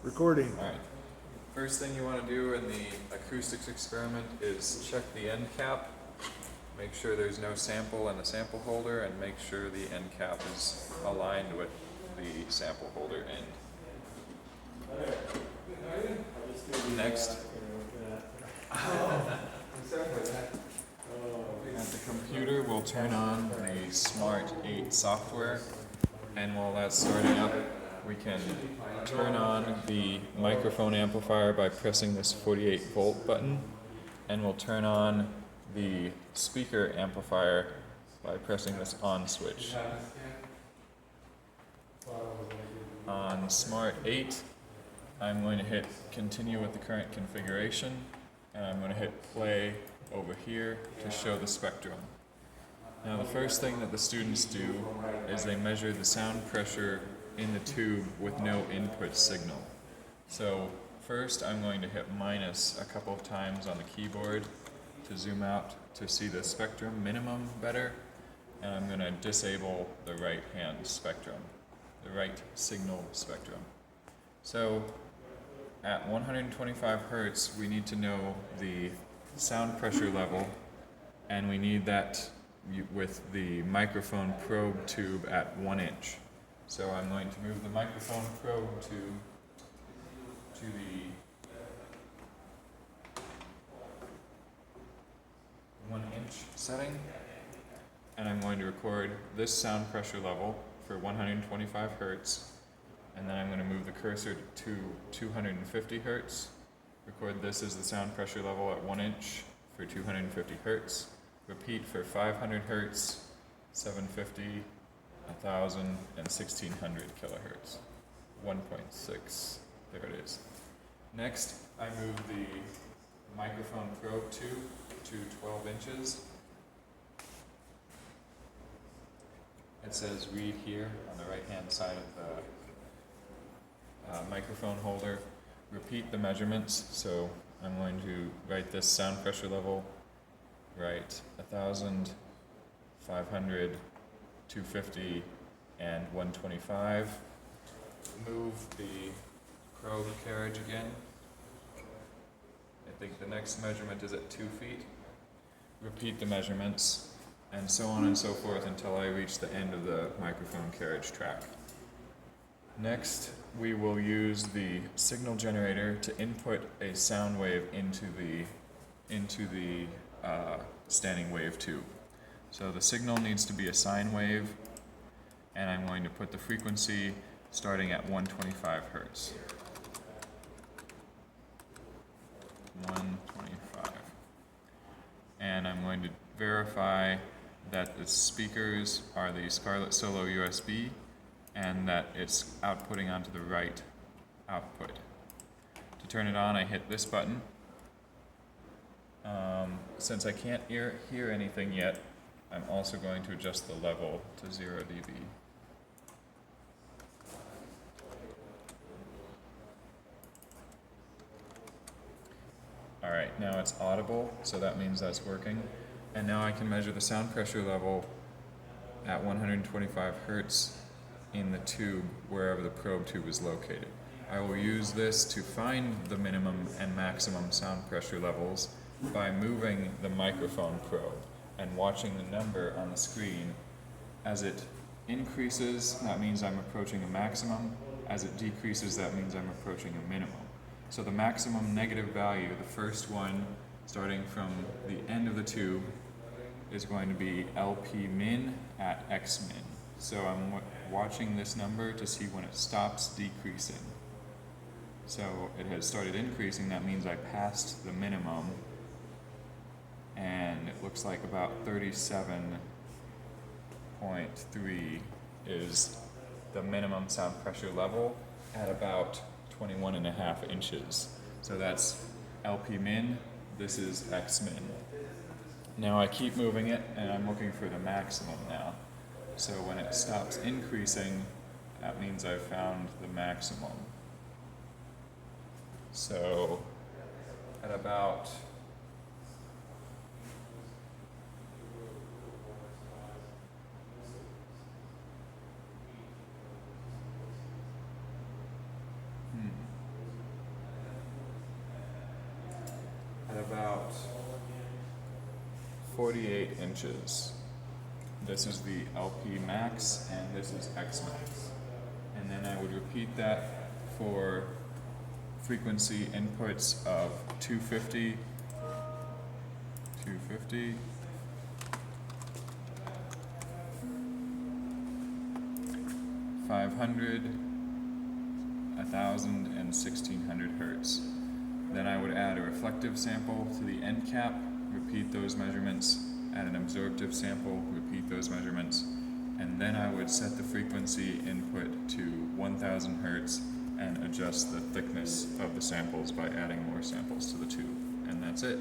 Recording. Alright. First thing you want to do in the acoustics experiment is check the end cap. Make sure there's no sample in the sample holder, and make sure the end cap is aligned with the sample holder end. Next, at the computer, we'll turn on the Smart 8 software, and while that's starting up, we can turn on the microphone amplifier by pressing this 48 volt button, and we'll turn on the speaker amplifier by pressing this on switch. On Smart 8, I'm going to hit continue with the current configuration, and I'm going to hit play over here to show the spectrum. Now the first thing that the students do is they measure the sound pressure in the tube with no input signal. So first I'm going to hit minus a couple of times on the keyboard to zoom out to see the spectrum minimum better, and I'm going to disable the right hand spectrum, the right signal spectrum. So at 125 Hertz we need to know the sound pressure level, and we need that with the microphone probe tube at 1 inch. So I'm going to move the microphone probe tube to the 1 inch setting, and I'm going to record this sound pressure level for 125 Hertz, and then I'm going to move the cursor to 250 Hertz, record this as the sound pressure level at 1 inch for 250 Hertz, repeat for 500 Hertz, 750, 1000, and 1600 kilohertz. 1.6, there it is. Next, I move the microphone probe tube to 12 inches. It says read here on the right hand side of the microphone holder. Repeat the measurements, so I'm going to write this sound pressure level, write 1000, 500, 250, and 125. Move the probe carriage again. I think the next measurement is at 2 feet. Repeat the measurements, and so on and so forth until I reach the end of the microphone carriage track. Next, we will use the signal generator to input a sound wave into the standing wave tube. So the signal needs to be a sine wave, and I'm going to put the frequency starting at 125 Hertz. 125. And I'm going to verify that the speakers are the Scarlett Solo USB and that it's outputting onto the right output. To turn it on, I hit this button. Since I can't hear anything yet, I'm also going to adjust the level to 0 dB. Alright, now it's audible, so that means that's working. And now I can measure the sound pressure level at 125 Hertz in the tube wherever the probe tube is located. I will use this to find the minimum and maximum sound pressure levels by moving the microphone probe and watching the number on the screen. As it increases, that means I'm approaching a maximum. As it decreases, that means I'm approaching a minimum. So the maximum negative value, the first one starting from the end of the tube, is going to be LP min at X min. So I'm watching this number to see when it stops decreasing. So it has started increasing, that means I passed the minimum, and it looks like about 37.3 is the minimum sound pressure level at about 21.5 inches. So that's LP min, this is X min. Now I keep moving it, and I'm looking for the maximum now. So when it stops increasing, that means I've found the maximum. So at about 48 inches. This is the LP max, and this is X max. And then I would repeat that for frequency inputs of 250, 500, 1000, and 1600 hertz. Then I would add a reflective sample to the end cap, repeat those measurements, add an absorptive sample, repeat those measurements, and then I would set the frequency input to 1000 hertz and adjust the thickness of the samples by adding more samples to the tube. And that's it.